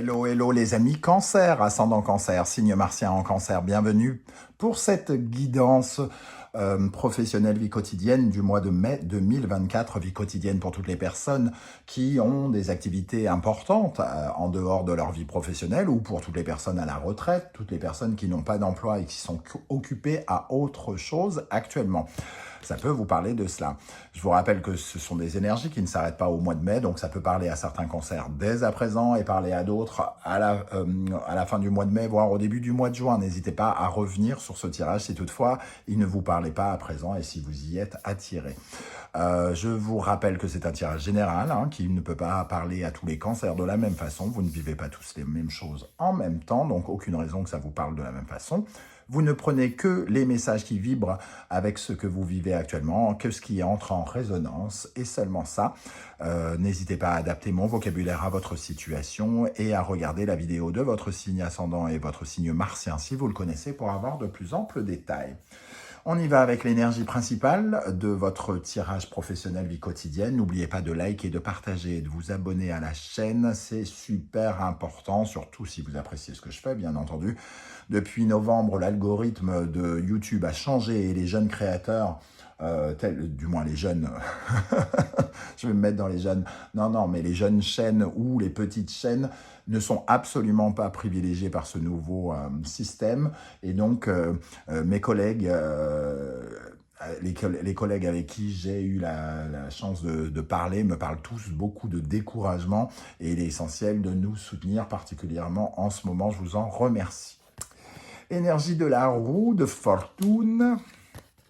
Hello, hello les amis Cancer, ascendant Cancer, signe martien en Cancer, bienvenue pour cette guidance professionnelle vie quotidienne du mois de mai 2024, vie quotidienne pour toutes les personnes qui ont des activités importantes en dehors de leur vie professionnelle ou pour toutes les personnes à la retraite, toutes les personnes qui n'ont pas d'emploi et qui sont occupées à autre chose actuellement. Ça peut vous parler de cela. Je vous rappelle que ce sont des énergies qui ne s'arrêtent pas au mois de mai, donc ça peut parler à certains cancers dès à présent et parler à d'autres à la fin du mois de mai, voire au début du mois de juin. N'hésitez pas à revenir sur ce tirage si toutefois il ne vous parlait pas à présent et si vous y êtes attiré. Je vous rappelle que c'est un tirage général qui ne peut pas parler à tous les cancers de la même façon. Vous ne vivez pas tous les mêmes choses en même temps, donc aucune raison que ça vous parle de la même façon. Vous ne prenez que les messages qui vibrent avec ce que vous vivez actuellement, que ce qui entre en résonance, et seulement ça. N'hésitez pas à adapter mon vocabulaire à votre situation et à regarder la vidéo de votre signe ascendant et votre signe martien si vous le connaissez pour avoir de plus amples détails. On y va avec l'énergie principale de votre tirage professionnel vie quotidienne. N'oubliez pas de liker, de partager et de vous abonner à la chaîne. C'est super important, surtout si vous appréciez ce que je fais, bien entendu. Depuis novembre, l'algorithme de YouTube a changé et les jeunes créateurs, du moins les jeunes, je vais me mettre dans les jeunes, non, mais les jeunes chaînes ou les petites chaînes ne sont absolument pas privilégiées par ce nouveau système. Et donc, mes collègues, les collègues avec qui j'ai eu la chance de parler me parlent tous beaucoup de découragement et il est essentiel de nous soutenir particulièrement en ce moment. Je vous en remercie. Énergie de la roue de fortune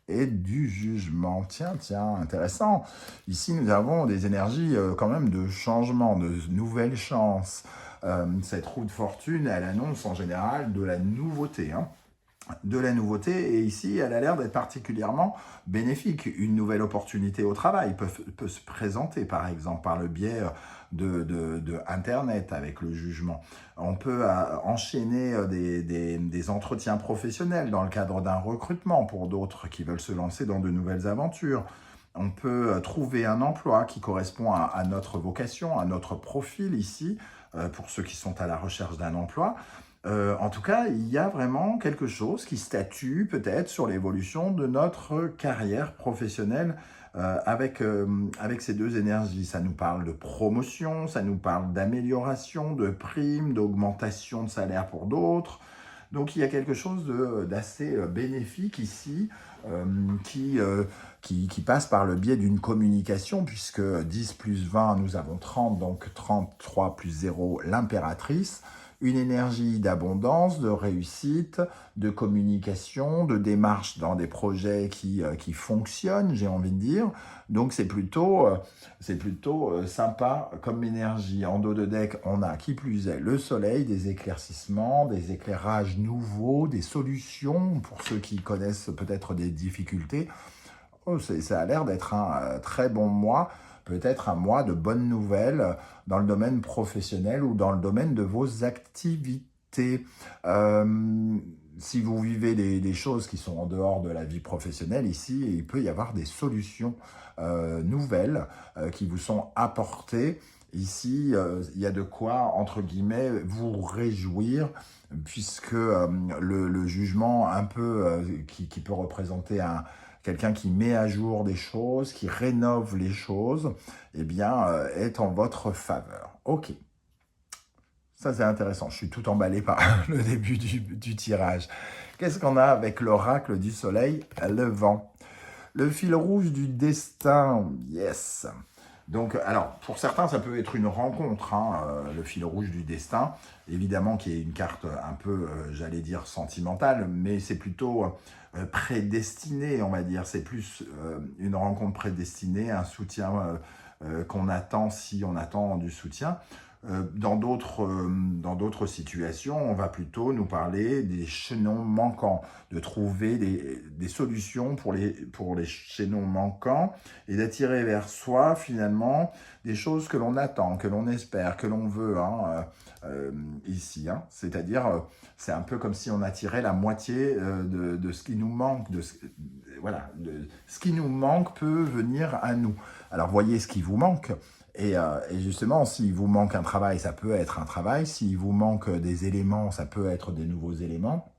et du jugement. Tiens, intéressant. Ici, nous avons des énergies quand même de changement, de nouvelles chances. Cette roue de fortune, elle annonce en général de la nouveauté. Et ici, elle a l'air d'être particulièrement bénéfique. Une nouvelle opportunité au travail peut se présenter, par exemple, par le biais de Internet avec le jugement. On peut enchaîner des entretiens professionnels dans le cadre d'un recrutement pour d'autres qui veulent se lancer dans de nouvelles aventures. On peut trouver un emploi qui correspond à notre vocation, à notre profil ici, pour ceux qui sont à la recherche d'un emploi. En tout cas, il y a vraiment quelque chose qui statue peut-être sur l'évolution de notre carrière professionnelle avec ces deux énergies. Ça nous parle de promotion, ça nous parle d'amélioration, de primes, d'augmentation de salaire pour d'autres. Donc il y a quelque chose d'assez bénéfique ici qui passe par le biais d'une communication, puisque 10 plus 20, nous avons 30, donc 33 plus 0, l'impératrice. Une énergie d'abondance, de réussite, de communication, de démarche dans des projets qui fonctionnent, j'ai envie de dire. Donc c'est plutôt sympa comme énergie. En dos de deck, on a qui plus est le soleil, des éclaircissements, des éclairages nouveaux, des solutions pour ceux qui connaissent peut-être des difficultés. Ça a l'air d'être un très bon mois. Peut-être un mois de bonnes nouvelles dans le domaine professionnel ou dans le domaine de vos activités. Si vous vivez des choses qui sont en dehors de la vie professionnelle, ici, il peut y avoir des solutions nouvelles qui vous sont apportées. Ici, il y a de quoi, entre guillemets, vous réjouir, puisque le jugement un peu qui peut représenter quelqu'un qui met à jour des choses, qui rénove les choses, eh bien, est en votre faveur. Ok. Ça, c'est intéressant. Je suis tout emballé par le début du tirage. Qu'est-ce qu'on a avec l'oracle du soleil levant? Le fil rouge du destin. Yes. Donc, alors, pour certains, ça peut être une rencontre, le fil rouge du destin. Évidemment, qui est une carte un peu, j'allais dire, sentimentale, mais c'est plutôt prédestiné, on va dire. C'est plus une rencontre prédestinée, un soutien qu'on attend si on attend du soutien. Dans d'autres situations, on va plutôt nous parler des chaînons manquants, de trouver des solutions pour les chaînons manquants et d'attirer vers soi finalement des choses que l'on attend, que l'on espère, que l'on veut ici. C'est-à-dire, c'est un peu comme si on attirait la moitié de ce qui nous manque. voilà, ce qui nous manque peut venir à nous. Alors voyez ce qui vous manque. Et justement, s'il vous manque un travail, ça peut être un travail. S'il vous manque des éléments, ça peut être des nouveaux éléments.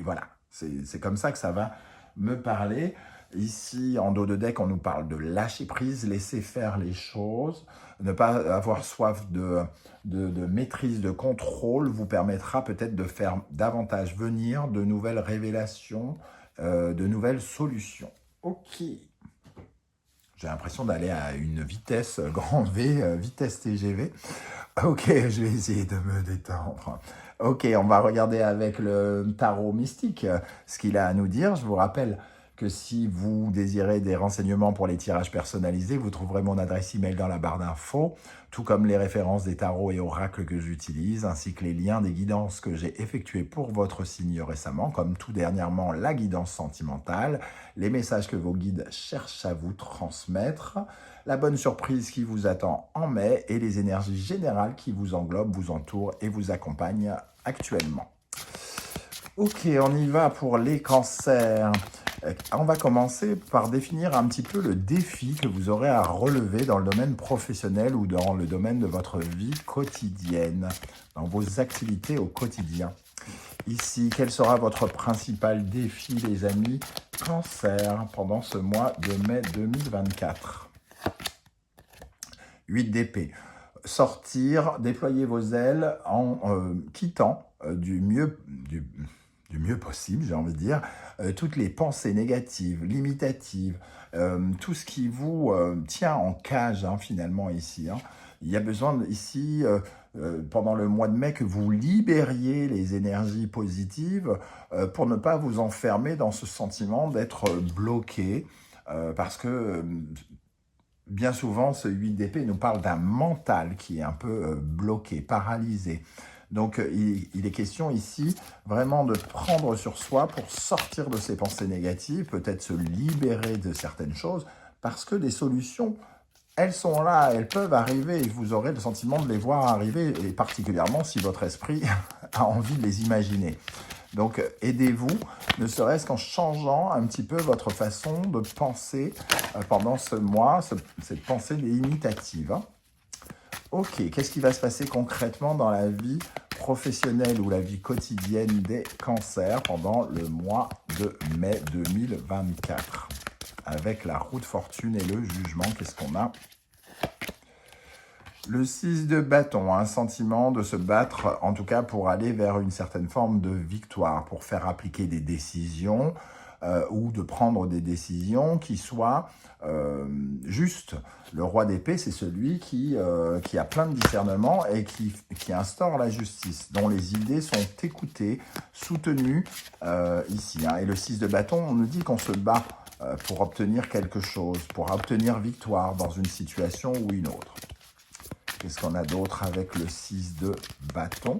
Voilà, c'est comme ça que ça va me parler. Ici, en dos de deck, on nous parle de lâcher prise, laisser faire les choses. Ne pas avoir soif de maîtrise, de contrôle vous permettra peut-être de faire davantage venir de nouvelles révélations, de nouvelles solutions. Ok. J'ai l'impression d'aller à une vitesse grand V, vitesse TGV. Ok, je vais essayer de me détendre. Ok, on va regarder avec le tarot mystique ce qu'il a à nous dire. Je vous rappelle que si vous désirez des renseignements pour les tirages personnalisés, vous trouverez mon adresse email dans la barre d'infos, tout comme les références des tarots et oracles que j'utilise, ainsi que les liens des guidances que j'ai effectuées pour votre signe récemment, comme tout dernièrement la guidance sentimentale, les messages que vos guides cherchent à vous transmettre, la bonne surprise qui vous attend en mai et les énergies générales qui vous englobent, vous entourent et vous accompagnent actuellement. Ok, on y va pour les cancers. On va commencer par définir un petit peu le défi que vous aurez à relever dans le domaine professionnel ou dans le domaine de votre vie quotidienne, dans vos activités au quotidien. Ici, quel sera votre principal défi, les amis Cancer, pendant ce mois de mai 2024 ? 8 d'épée. Sortir, déployer vos ailes en quittant du mieux possible, j'ai envie de dire, toutes les pensées négatives, limitatives, tout ce qui vous tient en cage, finalement, ici. Il y a besoin, ici, pendant le mois de mai, que vous libériez les énergies positives pour ne pas vous enfermer dans ce sentiment d'être bloqué, parce que bien souvent, ce 8 d'épée nous parle d'un mental qui est un peu bloqué, paralysé. Donc, il est question ici vraiment de prendre sur soi pour sortir de ces pensées négatives, peut-être se libérer de certaines choses, parce que des solutions, elles sont là, elles peuvent arriver, et vous aurez le sentiment de les voir arriver, et particulièrement si votre esprit a envie de les imaginer. Donc, aidez-vous, ne serait-ce qu'en changeant un petit peu votre façon de penser pendant ce mois, cette pensée limitative. Ok, qu'est-ce qui va se passer concrètement dans la vie professionnelle ou la vie quotidienne des cancers pendant le mois de mai 2024 ? Avec la roue de fortune et le jugement, qu'est-ce qu'on a ? Le 6 de bâton, un sentiment de se battre, en tout cas pour aller vers une certaine forme de victoire, pour faire appliquer des décisions ou de prendre des décisions qui soient justes. Le roi d'épée, c'est celui qui a plein de discernement et qui instaure la justice, dont les idées sont écoutées, soutenues ici. Et le 6 de bâton, on nous dit qu'on se bat pour obtenir quelque chose, pour obtenir victoire dans une situation ou une autre. Qu'est-ce qu'on a d'autre avec le 6 de bâton ?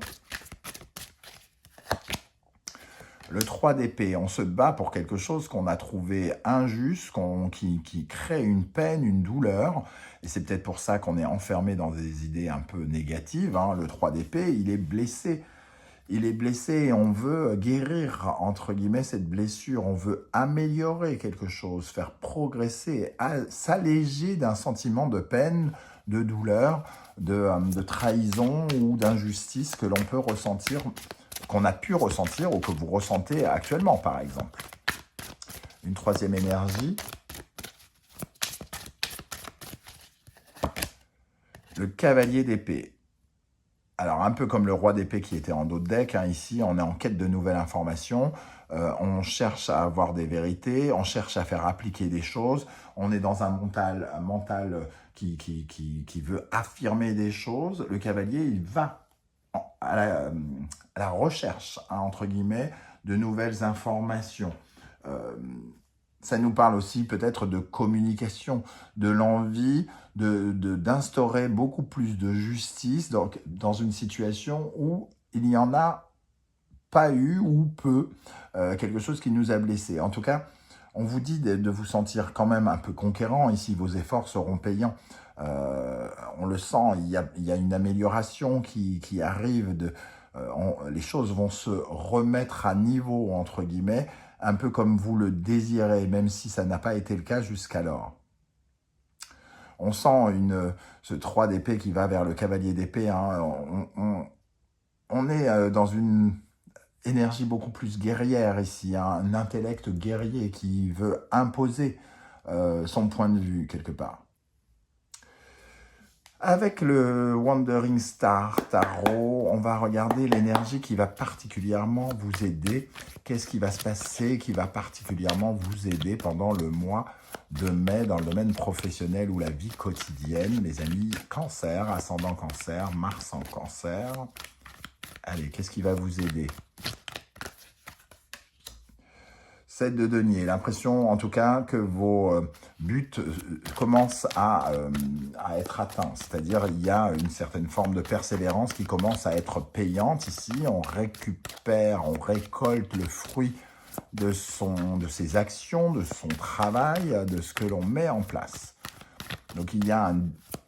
Le 3 d'épée, on se bat pour quelque chose qu'on a trouvé injuste, qui crée une peine, une douleur. Et c'est peut-être pour ça qu'on est enfermé dans des idées un peu négatives. Le 3 d'épée, il est blessé. Il est blessé et on veut guérir, entre guillemets, cette blessure. On veut améliorer quelque chose, faire progresser, s'alléger d'un sentiment de peine, de douleur, de trahison ou d'injustice que l'on peut ressentir, qu'on a pu ressentir ou que vous ressentez actuellement, par exemple. Une troisième énergie. Le cavalier d'épée. Alors, un peu comme le roi d'épée qui était en dos de deck, ici, on est en quête de nouvelles informations, on cherche à avoir des vérités, on cherche à faire appliquer des choses, on est dans un mental qui veut affirmer des choses. Le cavalier, il va à la recherche, entre guillemets, de nouvelles informations. Ça nous parle aussi peut-être de communication, de l'envie d'instaurer beaucoup plus de justice dans une situation où il n'y en a pas eu ou peu, quelque chose qui nous a blessés. En tout cas, on vous dit de vous sentir quand même un peu conquérant. Ici, vos efforts seront payants. On le sent, il y a une amélioration qui arrive. Les choses vont se remettre à niveau, entre guillemets, un peu comme vous le désirez, même si ça n'a pas été le cas jusqu'alors. On sent ce 3 d'épée qui va vers le cavalier d'épée. Hein. On est dans une énergie beaucoup plus guerrière ici, hein. Un intellect guerrier qui veut imposer son point de vue quelque part. Avec le Wandering Star Tarot, on va regarder l'énergie qui va particulièrement vous aider. Qu'est-ce qui va se passer qui va particulièrement vous aider pendant le mois de mai dans le domaine professionnel ou la vie quotidienne. Les amis, Cancer, ascendant Cancer, Mars en Cancer. Allez, qu'est-ce qui va vous aider? 7 de denier, l'impression en tout cas que vos buts commencent à être atteints. C'est-à-dire il y a une certaine forme de persévérance qui commence à être payante ici. On récupère, on récolte le fruit de ses actions, de son travail, de ce que l'on met en place. Donc il y a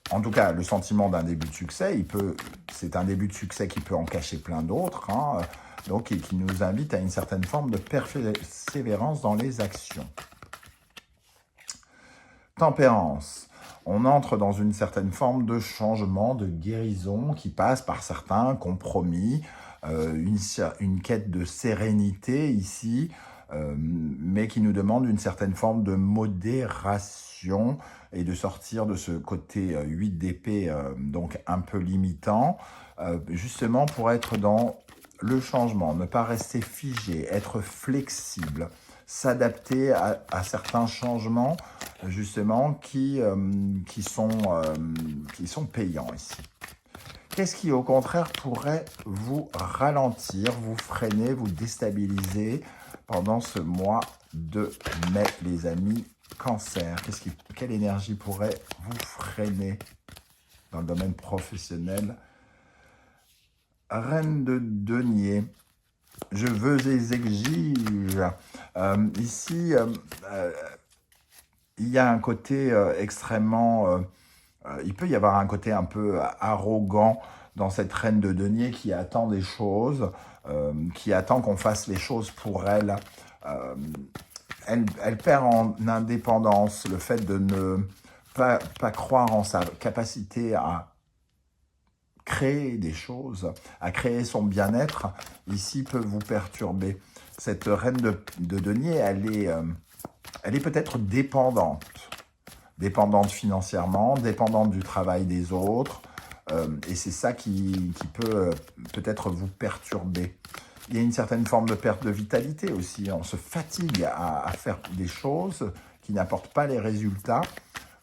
en tout cas le sentiment d'un début de succès. C'est un début de succès qui peut en cacher plein d'autres, hein. Donc, qui nous invite à une certaine forme de persévérance dans les actions. Tempérance. On entre dans une certaine forme de changement, de guérison qui passe par certains compromis, une quête de sérénité ici, mais qui nous demande une certaine forme de modération et de sortir de ce côté 8 d'épée, donc un peu limitant, justement pour être dans le changement, ne pas rester figé, être flexible, s'adapter à certains changements, justement, qui sont payants ici. Qu'est-ce qui, au contraire, pourrait vous ralentir, vous freiner, vous déstabiliser pendant ce mois de mai, les amis Cancer? Quelle énergie pourrait vous freiner dans le domaine professionnel? Reine de denier, je veux et exige. Ici, il y a un côté extrêmement... il peut y avoir un côté un peu arrogant dans cette reine de denier qui attend des choses, qui attend qu'on fasse les choses pour elle. Elle perd en indépendance, le fait de ne pas croire en sa capacité à créer des choses, à créer son bien-être, ici peut vous perturber. Cette reine de denier, elle est peut-être dépendante financièrement, dépendante du travail des autres, et c'est ça qui peut peut-être vous perturber. Il y a une certaine forme de perte de vitalité aussi, on se fatigue à faire des choses qui n'apportent pas les résultats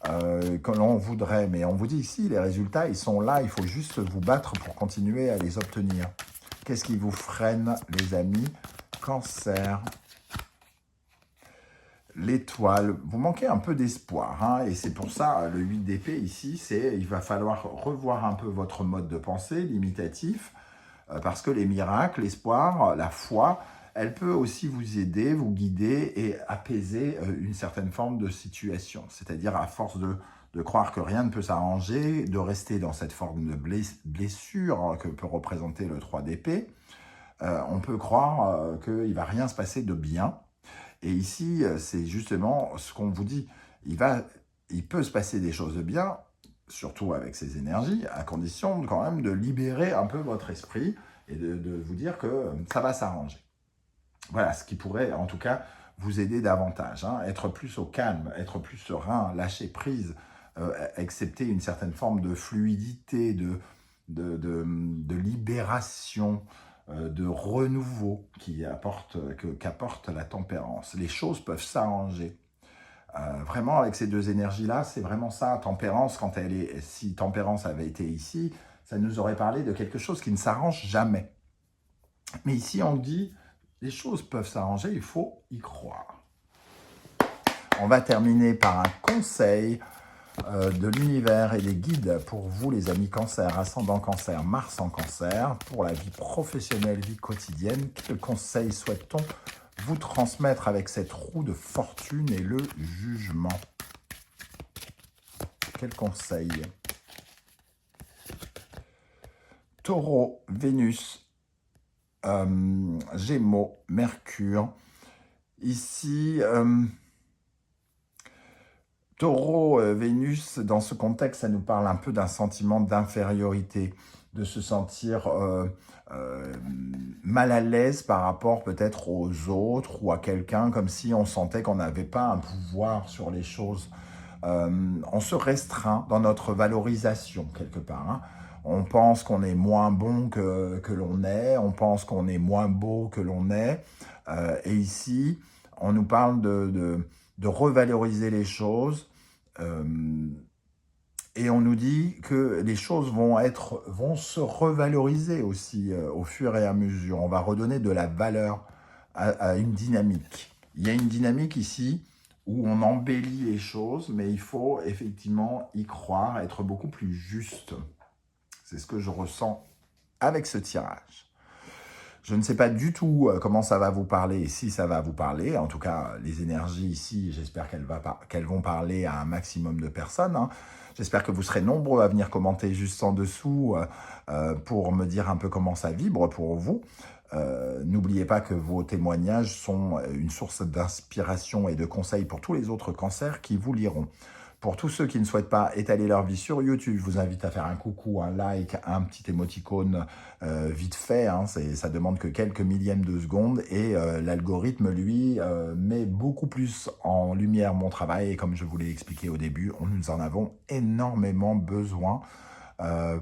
que l'on voudrait. Mais on vous dit ici, les résultats, ils sont là, il faut juste vous battre pour continuer à les obtenir. Qu'est-ce qui vous freine, les amis? Cancer. L'étoile, vous manquez un peu d'espoir, hein, et c'est pour ça, le 8 d'épée ici, il va falloir revoir un peu votre mode de pensée limitatif, parce que les miracles, l'espoir, la foi, elle peut aussi vous aider, vous guider et apaiser une certaine forme de situation. C'est-à-dire à force de croire que rien ne peut s'arranger, de rester dans cette forme de blessure que peut représenter le 3 d'épée, on peut croire qu'il ne va rien se passer de bien. Et ici, c'est justement ce qu'on vous dit. Il peut se passer des choses de bien, surtout avec ces énergies, à condition quand même de libérer un peu votre esprit et de vous dire que ça va s'arranger. Voilà, ce qui pourrait en tout cas vous aider davantage, hein, être plus au calme, être plus serein, lâcher prise, accepter une certaine forme de fluidité, de libération, de renouveau qu'apporte la tempérance. Les choses peuvent s'arranger. Vraiment, avec ces deux énergies-là, c'est vraiment ça, tempérance, si tempérance avait été ici, ça nous aurait parlé de quelque chose qui ne s'arrange jamais. Mais ici, on dit, les choses peuvent s'arranger, il faut y croire. On va terminer par un conseil de l'univers et des guides pour vous, les amis Cancer, ascendant Cancer, Mars en Cancer, pour la vie professionnelle, vie quotidienne. Quel conseil souhaite-t-on vous transmettre avec cette roue de fortune et le jugement? Quel conseil? Taureau, Vénus, Gémeaux, Mercure. Ici, Taureau, Vénus, dans ce contexte, ça nous parle un peu d'un sentiment d'infériorité, de se sentir euh, mal à l'aise par rapport peut-être aux autres ou à quelqu'un, comme si on sentait qu'on n'avait pas un pouvoir sur les choses. On se restreint dans notre valorisation quelque part, hein. On pense qu'on est moins bon que l'on est, on pense qu'on est moins beau que l'on est. Et ici, on nous parle de revaloriser les choses. euh, et on nous dit que les choses vont se revaloriser aussi au fur et à mesure. On va redonner de la valeur à une dynamique. Il y a une dynamique ici où on embellit les choses, mais il faut effectivement y croire, être beaucoup plus juste. C'est ce que je ressens avec ce tirage. Je ne sais pas du tout comment ça va vous parler et si ça va vous parler. En tout cas, les énergies ici, j'espère qu'elles vont parler à un maximum de personnes, hein. J'espère que vous serez nombreux à venir commenter juste en dessous pour me dire un peu comment ça vibre pour vous. N'oubliez pas que vos témoignages sont une source d'inspiration et de conseils pour tous les autres cancers qui vous liront. Pour tous ceux qui ne souhaitent pas étaler leur vie sur YouTube, je vous invite à faire un coucou, un like, un petit émoticône vite fait, hein. Ça demande que quelques millièmes de seconde et l'algorithme, lui, met beaucoup plus en lumière mon travail. Et comme je vous l'ai expliqué au début, nous en avons énormément besoin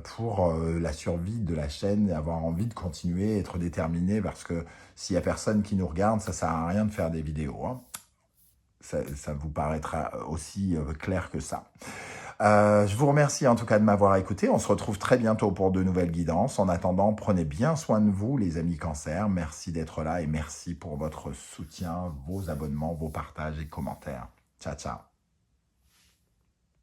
pour la survie de la chaîne et avoir envie de continuer, être déterminé, parce que s'il n'y a personne qui nous regarde, ça ne sert à rien de faire des vidéos, hein. Ça vous paraîtra aussi clair que ça. Je vous remercie en tout cas de m'avoir écouté. On se retrouve très bientôt pour de nouvelles guidances. En attendant, prenez bien soin de vous, les amis Cancer. Merci d'être là et merci pour votre soutien, vos abonnements, vos partages et commentaires. Ciao, ciao.